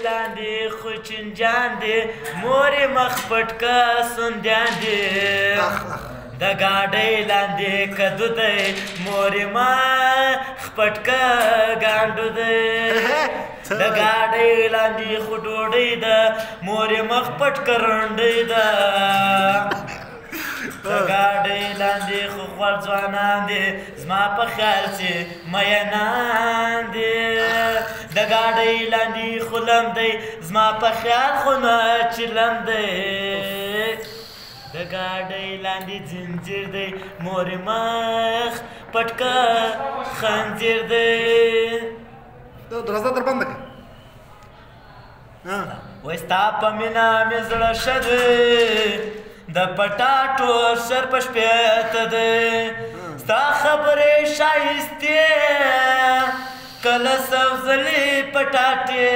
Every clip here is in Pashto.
لاندې خو چنجان دی مورې مخ پټ که سوندیان دی د ګاډۍ لاندې کدو دی مورې مخ پټ که ګانډو دی د ګاډۍ لاندې خو ډوډۍ ده مورې مخ پټ که رنډۍ ده د ګاډۍ لاندې خو خوړ ځوانان دي زما په خیال چې مینان دي د ګاډۍ لاندې خو لم دی زما په خیال خو نه چې لم دی د ګاډۍ لاندې زنځیر دی مورې مخ پټ که خنځیر دی دروازه در بنده که وایي ستا په مینه مې زړه ښه دی د پټاټو سر په شپېته دی ستا خبرې ښایستې کله سوځلې پټاټې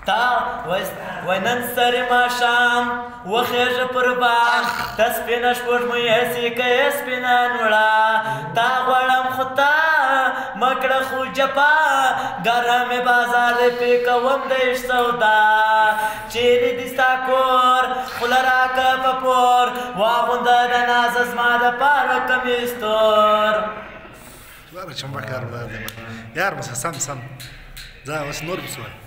تا وای نن سرې ماښام وخېږه پر بام ته سپینه سپوږمۍ هسې که یې سپینه نوړه تا غواړم خو تا مه کړه خو جفا ګرمې بازار دی پې کوم د عشق سودا چیرې دي ستا کور خوله راکه په پور واغونده د نازه زما دپاره کمیس تور زاره چمبه کار یار مسه سم ځه اوس نور پسې وایه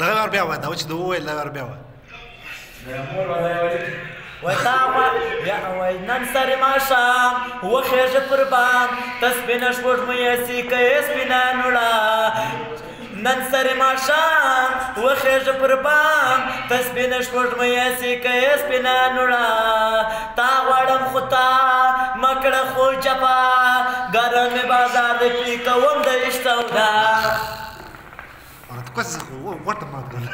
دغه ور بیا وایه دا چې د وویل دا ور بیا وایه وای تا وای نن سرې ماښام وخېږه پر بام ته سپینه سپوږمۍ هسې که یې سپینه نوړه نن سرې ماښام وخېږه پر بام ته سپینه سپوږمۍ هسې که یې سپینه نوړه تا غواړم خو تا مه کړه خو جفا ګرمې بازار دی پې کوم د عشق سودا ته کوڅه غوټه مات کړله